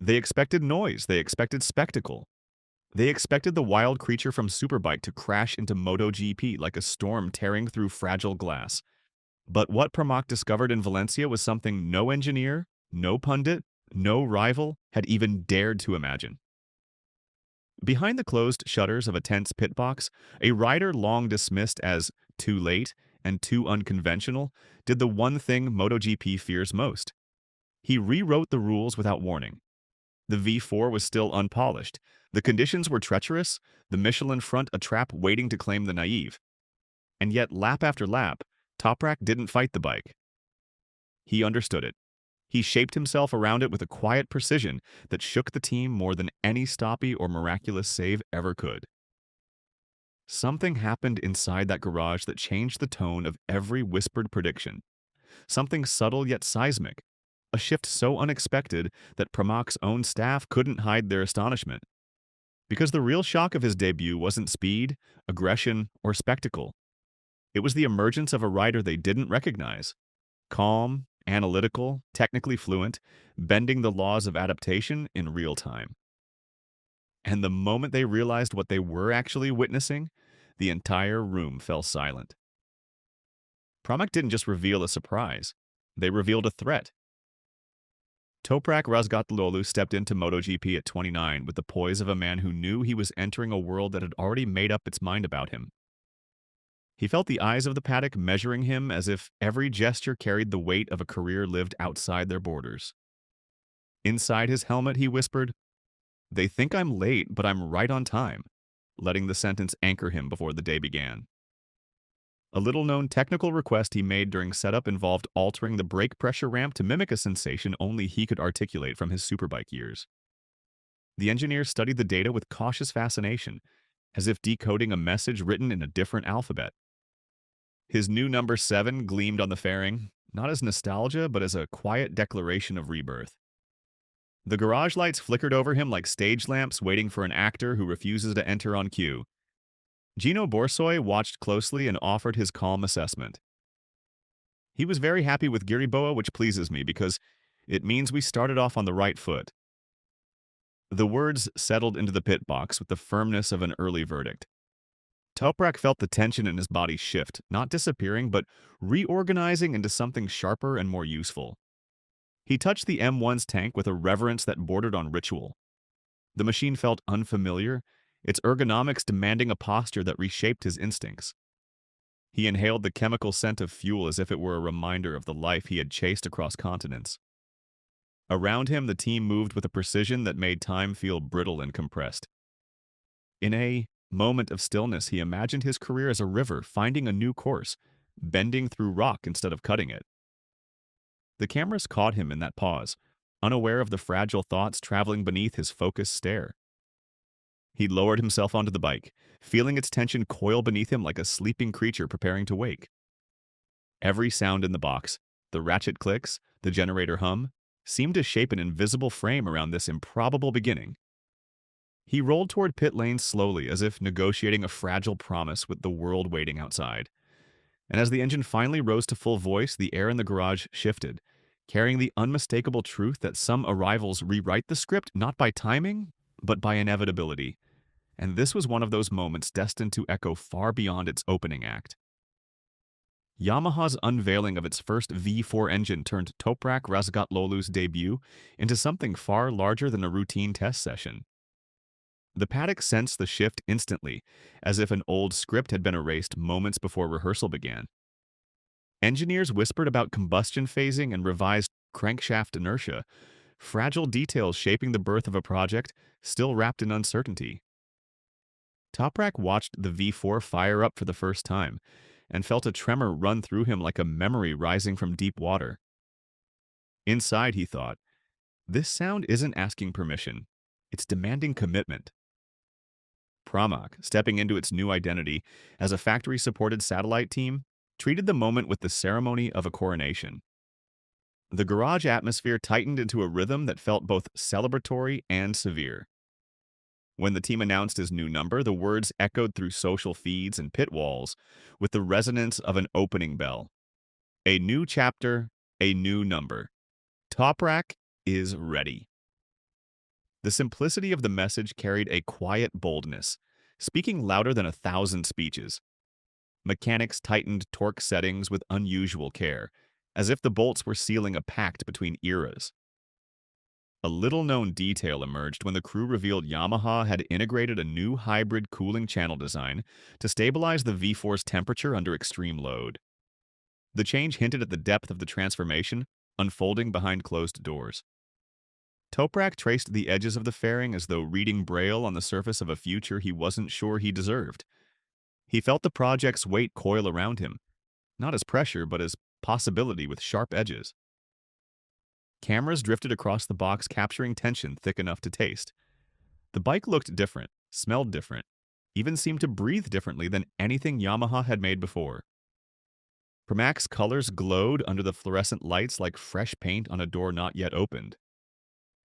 They expected noise, they expected spectacle. They expected the wild creature from Superbike to crash into MotoGP like a storm tearing through fragile glass. But what Pramac discovered in Valencia was something no engineer, no pundit, no rival had even dared to imagine. Behind the closed shutters of a tense pit box, a rider long dismissed as too late and too unconventional did the one thing MotoGP fears most. He rewrote the rules without warning. The V4 was still unpolished. The conditions were treacherous, the Michelin front a trap waiting to claim the naive. And yet, lap after lap, Toprak didn't fight the bike. He understood it. He shaped himself around it with a quiet precision that shook the team more than any stoppie or miraculous save ever could. Something happened inside that garage that changed the tone of every whispered prediction. Something subtle yet seismic. A shift so unexpected that Pramac's own staff couldn't hide their astonishment. Because the real shock of his debut wasn't speed, aggression, or spectacle. It was the emergence of a rider they didn't recognize. Calm, analytical, technically fluent, bending the laws of adaptation in real time. And the moment they realized what they were actually witnessing, the entire room fell silent. Pramac didn't just reveal a surprise. They revealed a threat. Toprak Razgatlıoğlu stepped into MotoGP at 29 with the poise of a man who knew he was entering a world that had already made up its mind about him. He felt the eyes of the paddock measuring him as if every gesture carried the weight of a career lived outside their borders. Inside his helmet, he whispered, "They think I'm late, but I'm right on time," letting the sentence anchor him before the day began. A little-known technical request he made during setup involved altering the brake pressure ramp to mimic a sensation only he could articulate from his Superbike years. The engineer studied the data with cautious fascination, as if decoding a message written in a different alphabet. His new number 7 gleamed on the fairing, not as nostalgia, but as a quiet declaration of rebirth. The garage lights flickered over him like stage lamps waiting for an actor who refuses to enter on cue. Gino Borsoi watched closely and offered his calm assessment. He was very happy with Giriboa, which pleases me because it means we started off on the right foot. The words settled into the pit box with the firmness of an early verdict. Toprak felt the tension in his body shift, not disappearing, but reorganizing into something sharper and more useful. He touched the M1's tank with a reverence that bordered on ritual. The machine felt unfamiliar, its ergonomics demanding a posture that reshaped his instincts. He inhaled the chemical scent of fuel as if it were a reminder of the life he had chased across continents. Around him, the team moved with a precision that made time feel brittle and compressed. In a moment of stillness, he imagined his career as a river finding a new course, bending through rock instead of cutting it. The cameras caught him in that pause, unaware of the fragile thoughts traveling beneath his focused stare. He lowered himself onto the bike, feeling its tension coil beneath him like a sleeping creature preparing to wake. Every sound in the box, the ratchet clicks, the generator hum, seemed to shape an invisible frame around this improbable beginning. He rolled toward pit lane slowly, as if negotiating a fragile promise with the world waiting outside. And as the engine finally rose to full voice, the air in the garage shifted, carrying the unmistakable truth that some arrivals rewrite the script not by timing, but by inevitability. And this was one of those moments destined to echo far beyond its opening act. Yamaha's unveiling of its first V4 engine turned Toprak Razgatlıoğlu's debut into something far larger than a routine test session. The paddock sensed the shift instantly, as if an old script had been erased moments before rehearsal began. Engineers whispered about combustion phasing and revised crankshaft inertia, fragile details shaping the birth of a project still wrapped in uncertainty. Toprak watched the V4 fire up for the first time and felt a tremor run through him like a memory rising from deep water. Inside, he thought, this sound isn't asking permission, it's demanding commitment. Pramac, stepping into its new identity as a factory-supported satellite team, treated the moment with the ceremony of a coronation. The garage atmosphere tightened into a rhythm that felt both celebratory and severe. When the team announced his new number, the words echoed through social feeds and pit walls with the resonance of an opening bell. A new chapter, a new number. Toprak is ready. The simplicity of the message carried a quiet boldness, speaking louder than 1,000 speeches. Mechanics tightened torque settings with unusual care, as if the bolts were sealing a pact between eras. A little-known detail emerged when the crew revealed Yamaha had integrated a new hybrid cooling channel design to stabilize the V4's temperature under extreme load. The change hinted at the depth of the transformation, unfolding behind closed doors. Toprak traced the edges of the fairing as though reading Braille on the surface of a future he wasn't sure he deserved. He felt the project's weight coil around him, not as pressure, but as possibility with sharp edges. Cameras drifted across the box, capturing tension thick enough to taste. The bike looked different, smelled different, even seemed to breathe differently than anything Yamaha had made before. Pramac's colors glowed under the fluorescent lights like fresh paint on a door not yet opened.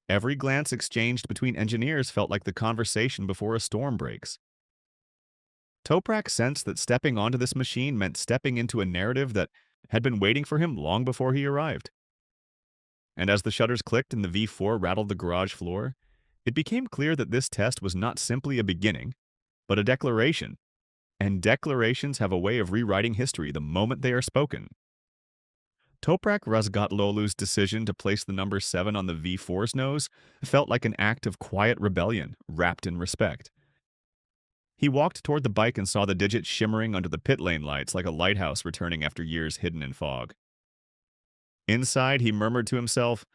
Every glance exchanged between engineers felt like the conversation before a storm breaks. Toprak sensed that stepping onto this machine meant stepping into a narrative that had been waiting for him long before he arrived. And as the shutters clicked and the V4 rattled the garage floor, it became clear that this test was not simply a beginning, but a declaration. And declarations have a way of rewriting history the moment they are spoken. Toprak Razgatlıoğlu's decision to place the number 7 on the V4's nose felt like an act of quiet rebellion wrapped in respect. He walked toward the bike and saw the digit shimmering under the pit lane lights like a lighthouse returning after years hidden in fog. Inside, he murmured to himself,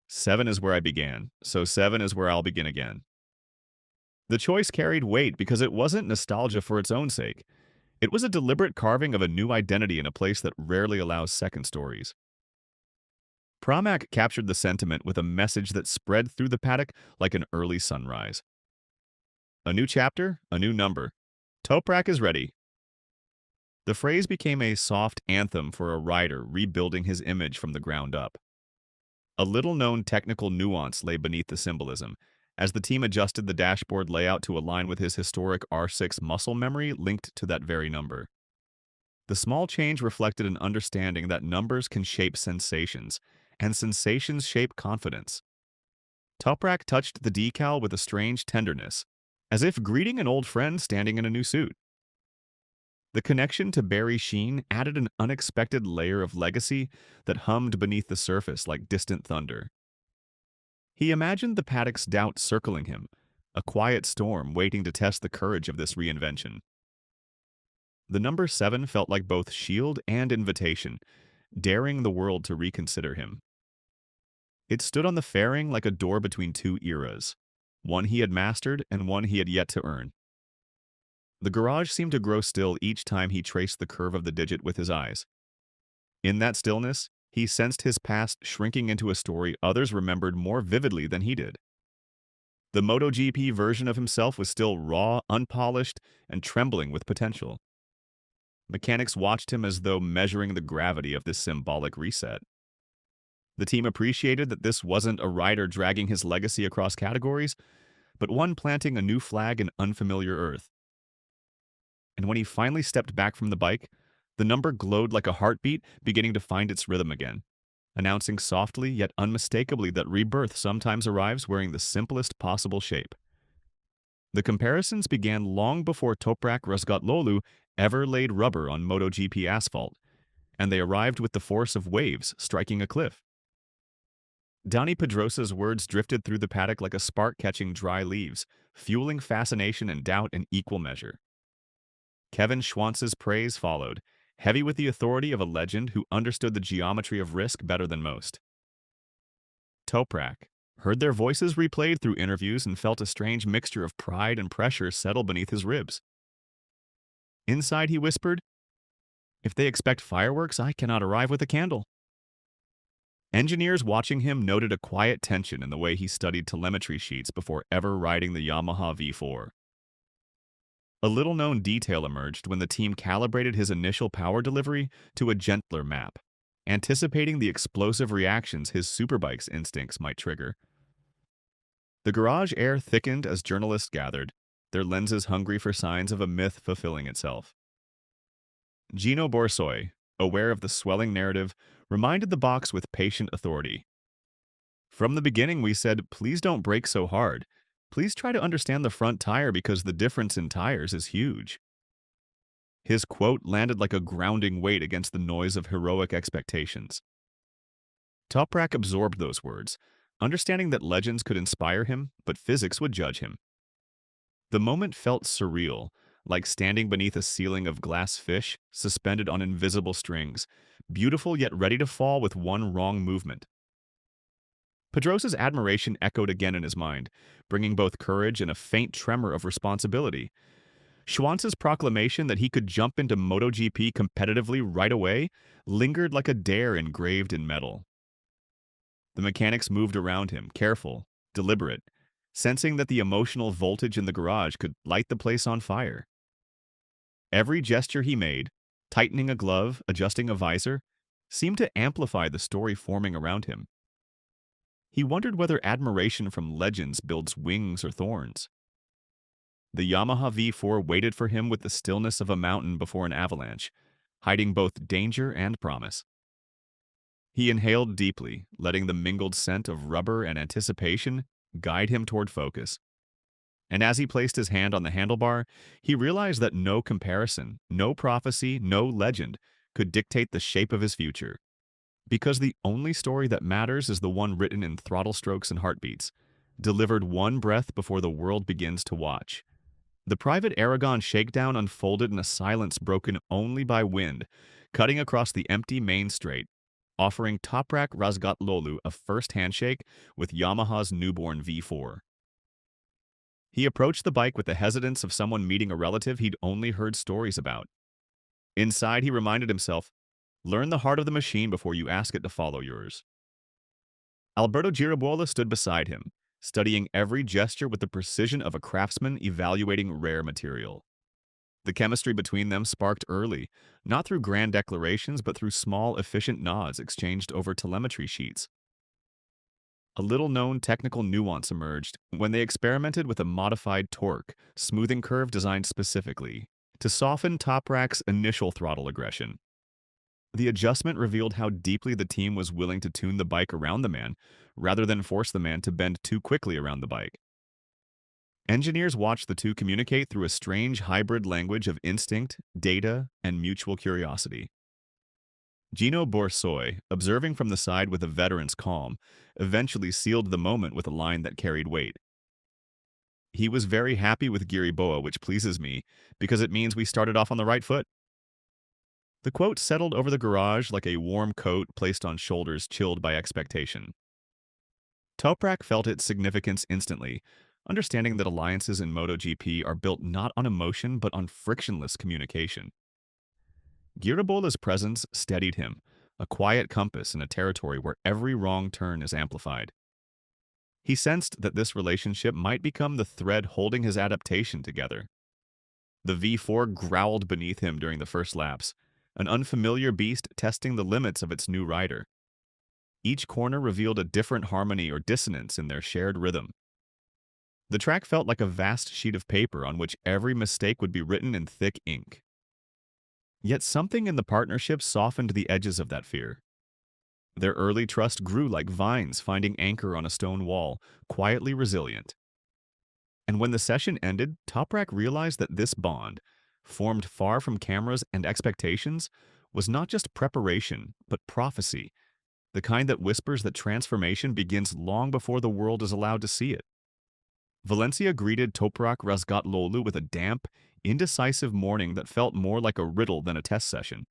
7 is where I began, so 7 is where I'll begin again. The choice carried weight because it wasn't nostalgia for its own sake. It was a deliberate carving of a new identity in a place that rarely allows second stories. Pramac captured the sentiment with a message that spread through the paddock like an early sunrise. A new chapter, a new number. Toprak is ready. The phrase became a soft anthem for a rider rebuilding his image from the ground up. A little-known technical nuance lay beneath the symbolism, as the team adjusted the dashboard layout to align with his historic R6 muscle memory linked to that very number. The small change reflected an understanding that numbers can shape sensations, and sensations shape confidence. Toprak touched the decal with a strange tenderness, as if greeting an old friend standing in a new suit. The connection to Barry Sheen added an unexpected layer of legacy that hummed beneath the surface like distant thunder. He imagined the paddock's doubt circling him, a quiet storm waiting to test the courage of this reinvention. The number 7 felt like both shield and invitation, daring the world to reconsider him. It stood on the fairing like a door between two eras, one he had mastered and one he had yet to earn. The garage seemed to grow still each time he traced the curve of the digit with his eyes. In that stillness, he sensed his past shrinking into a story others remembered more vividly than he did. The MotoGP version of himself was still raw, unpolished, and trembling with potential. Mechanics watched him as though measuring the gravity of this symbolic reset. The team appreciated that this wasn't a rider dragging his legacy across categories, but one planting a new flag in unfamiliar earth. And when he finally stepped back from the bike, the number glowed like a heartbeat beginning to find its rhythm again, announcing softly yet unmistakably that rebirth sometimes arrives wearing the simplest possible shape. The comparisons began long before Toprak Razgatlıoğlu ever laid rubber on MotoGP asphalt, and they arrived with the force of waves striking a cliff. Dani Pedrosa's words drifted through the paddock like a spark catching dry leaves, fueling fascination and doubt in equal measure. Kevin Schwantz's praise followed, heavy with the authority of a legend who understood the geometry of risk better than most. Toprak heard their voices replayed through interviews and felt a strange mixture of pride and pressure settle beneath his ribs. Inside, he whispered, "If they expect fireworks, I cannot arrive with a candle." Engineers watching him noted a quiet tension in the way he studied telemetry sheets before ever riding the Yamaha V4. A little-known detail emerged when the team calibrated his initial power delivery to a gentler map, anticipating the explosive reactions his superbike's instincts might trigger. The garage air thickened as journalists gathered, their lenses hungry for signs of a myth fulfilling itself. Gino Borsoi, aware of the swelling narrative, reminded the box with patient authority. From the beginning, we said, please don't brake so hard. Please try to understand the front tire because the difference in tires is huge. His quote landed like a grounding weight against the noise of heroic expectations. Toprak absorbed those words, understanding that legends could inspire him, but physics would judge him. The moment felt surreal, like standing beneath a ceiling of glass fish suspended on invisible strings, beautiful yet ready to fall with one wrong movement. Pedrosa's admiration echoed again in his mind, bringing both courage and a faint tremor of responsibility. Schwantz's proclamation that he could jump into MotoGP competitively right away lingered like a dare engraved in metal. The mechanics moved around him, careful, deliberate, sensing that the emotional voltage in the garage could light the place on fire. Every gesture he made, tightening a glove, adjusting a visor, seemed to amplify the story forming around him. He wondered whether admiration from legends builds wings or thorns. The Yamaha V4 waited for him with the stillness of a mountain before an avalanche, hiding both danger and promise. He inhaled deeply, letting the mingled scent of rubber and anticipation guide him toward focus. And as he placed his hand on the handlebar, he realized that no comparison, no prophecy, no legend could dictate the shape of his future. Because the only story that matters is the one written in throttle strokes and heartbeats, delivered one breath before the world begins to watch. The private Aragon shakedown unfolded in a silence broken only by wind, cutting across the empty main straight, offering Toprak Razgatlıoğlu a first handshake with Yamaha's newborn V4. He approached the bike with the hesitance of someone meeting a relative he'd only heard stories about. Inside, he reminded himself, learn the heart of the machine before you ask it to follow yours. Alberto Girabola stood beside him, studying every gesture with the precision of a craftsman evaluating rare material. The chemistry between them sparked early, not through grand declarations but through small, efficient nods exchanged over telemetry sheets. A little-known technical nuance emerged when they experimented with a modified torque, smoothing curve designed specifically to soften Toprak's initial throttle aggression. The adjustment revealed how deeply the team was willing to tune the bike around the man, rather than force the man to bend too quickly around the bike. Engineers watched the two communicate through a strange hybrid language of instinct, data, and mutual curiosity. Gino Borsoi, observing from the side with a veteran's calm, eventually sealed the moment with a line that carried weight. He was very happy with Giriboa, which pleases me, because it means we started off on the right foot. The quote settled over the garage like a warm coat placed on shoulders chilled by expectation. Toprak felt its significance instantly, understanding that alliances in MotoGP are built not on emotion but on frictionless communication. Giribola's presence steadied him, a quiet compass in a territory where every wrong turn is amplified. He sensed that this relationship might become the thread holding his adaptation together. The V4 growled beneath him during the first laps, an unfamiliar beast testing the limits of its new rider. Each corner revealed a different harmony or dissonance in their shared rhythm. The track felt like a vast sheet of paper on which every mistake would be written in thick ink. Yet something in the partnership softened the edges of that fear. Their early trust grew like vines finding anchor on a stone wall, quietly resilient. And when the session ended, Toprak realized that this bond, formed far from cameras and expectations, was not just preparation, but prophecy, the kind that whispers that transformation begins long before the world is allowed to see it. Valencia greeted Toprak Razgatlıoğlu with a damp, indecisive morning that felt more like a riddle than a test session.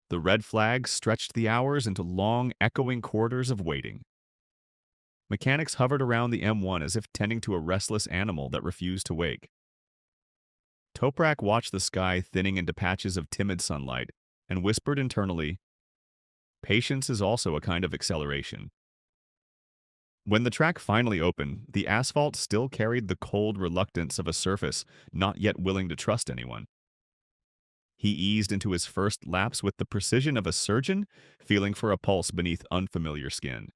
The red flag stretched the hours into long, echoing corridors of waiting. Mechanics hovered around the M1 as if tending to a restless animal that refused to wake. Toprak watched the sky thinning into patches of timid sunlight and whispered internally, "Patience is also a kind of acceleration." When the track finally opened, the asphalt still carried the cold reluctance of a surface not yet willing to trust anyone. He eased into his first laps with the precision of a surgeon feeling for a pulse beneath unfamiliar skin.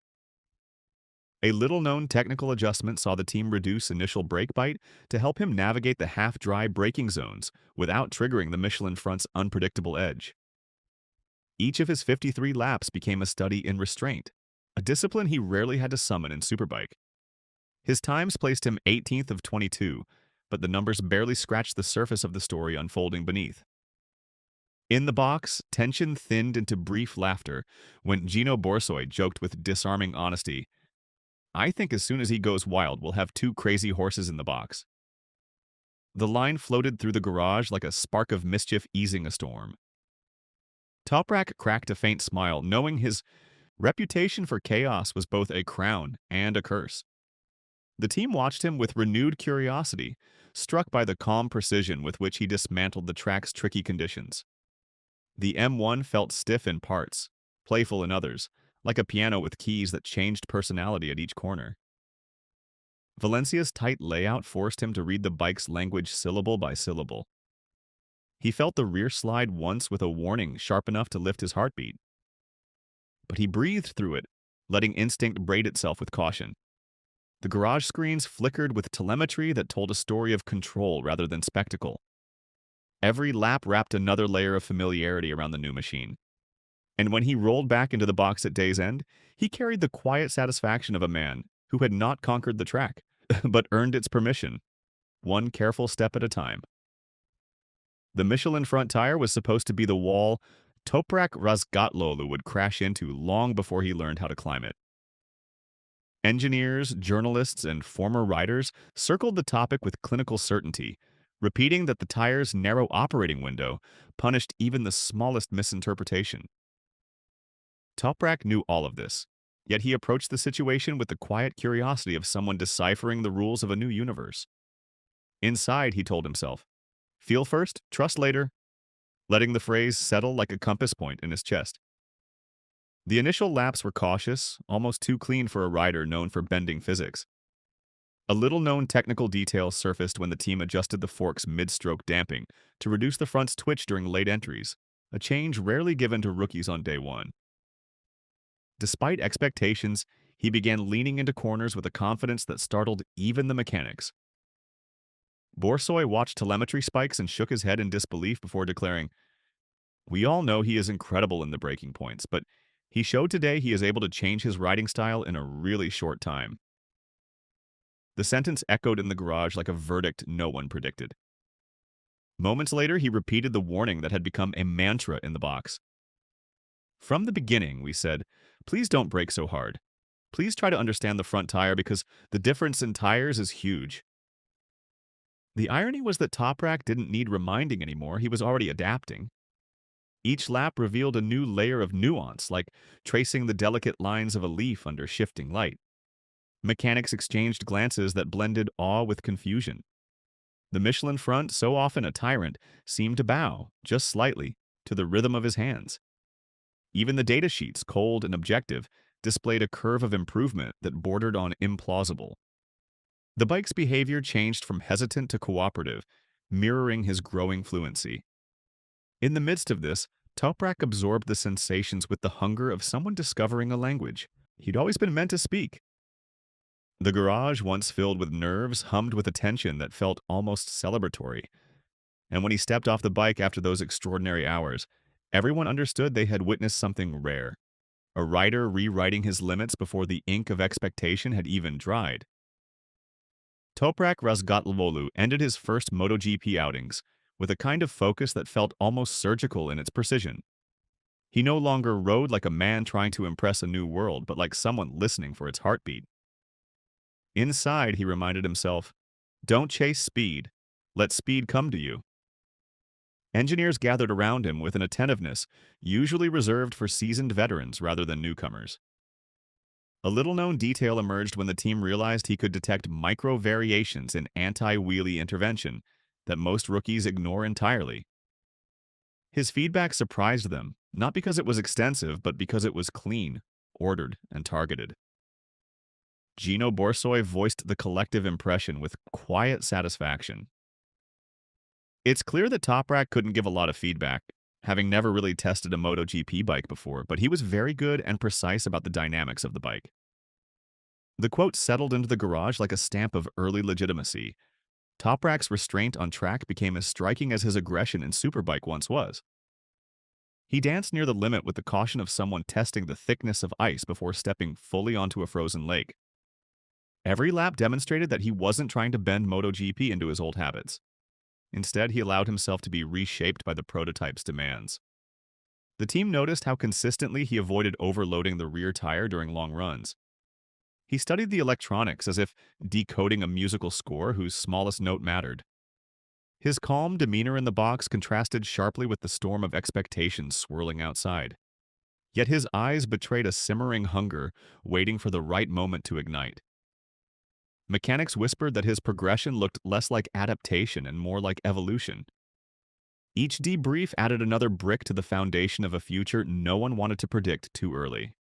A little-known technical adjustment saw the team reduce initial brake bite to help him navigate the half-dry braking zones without triggering the Michelin front's unpredictable edge. Each of his 53 laps became a study in restraint, a discipline he rarely had to summon in Superbike. His times placed him 18th of 22, but the numbers barely scratched the surface of the story unfolding beneath. In the box, tension thinned into brief laughter when Gino Borsoi joked with disarming honesty, "I think as soon as he goes wild, we'll have two crazy horses in the box." The line floated through the garage like a spark of mischief easing a storm. Toprak cracked a faint smile, knowing his reputation for chaos was both a crown and a curse. The team watched him with renewed curiosity, struck by the calm precision with which he dismantled the track's tricky conditions. The M1 felt stiff in parts, playful in others, like a piano with keys that changed personality at each corner. Valencia's tight layout forced him to read the bike's language syllable by syllable. He felt the rear slide once with a warning sharp enough to lift his heartbeat. But he breathed through it, letting instinct braid itself with caution. The garage screens flickered with telemetry that told a story of control rather than spectacle. Every lap wrapped another layer of familiarity around the new machine. And when he rolled back into the box at day's end, he carried the quiet satisfaction of a man who had not conquered the track, but earned its permission, one careful step at a time. The Michelin front tire was supposed to be the wall Toprak Razgatlıoğlu would crash into long before he learned how to climb it. Engineers, journalists, and former riders circled the topic with clinical certainty, repeating that the tire's narrow operating window punished even the smallest misinterpretation. Toprak knew all of this, yet he approached the situation with the quiet curiosity of someone deciphering the rules of a new universe. Inside, he told himself, "Feel first, trust later," letting the phrase settle like a compass point in his chest. The initial laps were cautious, almost too clean for a rider known for bending physics. A little-known technical detail surfaced when the team adjusted the fork's mid-stroke damping to reduce the front's twitch during late entries, a change rarely given to rookies on day one. Despite expectations, he began leaning into corners with a confidence that startled even the mechanics. Borsoi watched telemetry spikes and shook his head in disbelief before declaring, "We all know he is incredible in the braking points, but he showed today he is able to change his riding style in a really short time." The sentence echoed in the garage like a verdict no one predicted. Moments later, he repeated the warning that had become a mantra in the box. "From the beginning," we said, "please don't brake so hard. Please try to understand the front tire because the difference in tires is huge." The irony was that Toprak didn't need reminding anymore, he was already adapting. Each lap revealed a new layer of nuance, like tracing the delicate lines of a leaf under shifting light. Mechanics exchanged glances that blended awe with confusion. The Michelin front, so often a tyrant, seemed to bow, just slightly, to the rhythm of his hands. Even the datasheets, cold and objective, displayed a curve of improvement that bordered on implausible. The bike's behavior changed from hesitant to cooperative, mirroring his growing fluency. In the midst of this, Toprak absorbed the sensations with the hunger of someone discovering a language he'd always been meant to speak. The garage, once filled with nerves, hummed with a tension that felt almost celebratory. And when he stepped off the bike after those extraordinary hours, everyone understood they had witnessed something rare. A rider rewriting his limits before the ink of expectation had even dried. Toprak Razgatlıoğlu ended his first MotoGP outings with a kind of focus that felt almost surgical in its precision. He no longer rode like a man trying to impress a new world, but like someone listening for its heartbeat. Inside, he reminded himself, "Don't chase speed. Let speed come to you." Engineers gathered around him with an attentiveness usually reserved for seasoned veterans rather than newcomers. A little-known detail emerged when the team realized he could detect micro-variations in anti-wheelie intervention that most rookies ignore entirely. His feedback surprised them, not because it was extensive, but because it was clean, ordered, and targeted. Gino Borsoi voiced the collective impression with quiet satisfaction. It's clear that Toprak couldn't give a lot of feedback, having never really tested a MotoGP bike before, but he was very good and precise about the dynamics of the bike. The quote settled into the garage like a stamp of early legitimacy. Toprak's restraint on track became as striking as his aggression in Superbike once was. He danced near the limit with the caution of someone testing the thickness of ice before stepping fully onto a frozen lake. Every lap demonstrated that he wasn't trying to bend MotoGP into his old habits. Instead, he allowed himself to be reshaped by the prototype's demands. The team noticed how consistently he avoided overloading the rear tire during long runs. He studied the electronics as if decoding a musical score whose smallest note mattered. His calm demeanor in the box contrasted sharply with the storm of expectations swirling outside. Yet his eyes betrayed a simmering hunger, waiting for the right moment to ignite. Mechanics whispered that his progression looked less like adaptation and more like evolution. Each debrief added another brick to the foundation of a future no one wanted to predict too early.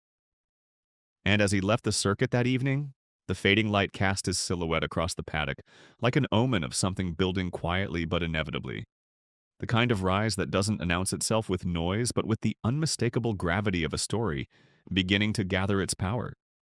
And as he left the circuit that evening, the fading light cast his silhouette across the paddock, like an omen of something building quietly but inevitably. The kind of rise that doesn't announce itself with noise but with the unmistakable gravity of a story beginning to gather its power.